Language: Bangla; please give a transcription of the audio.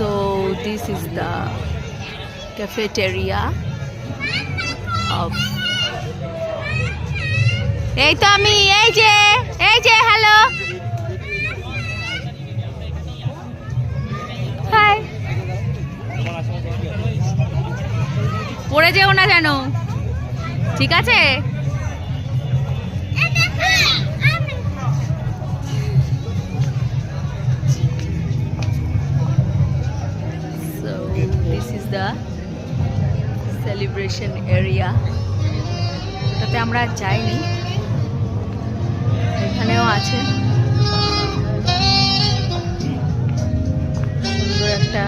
So this is the cafeteria of এই তো আমি এই যে হ্যালো হাই পড়ে যেও না যেন ঠিক আছে So this is the celebration area ওটাতে আমরা যাইনি এখানেও আছে সুন্দর একটা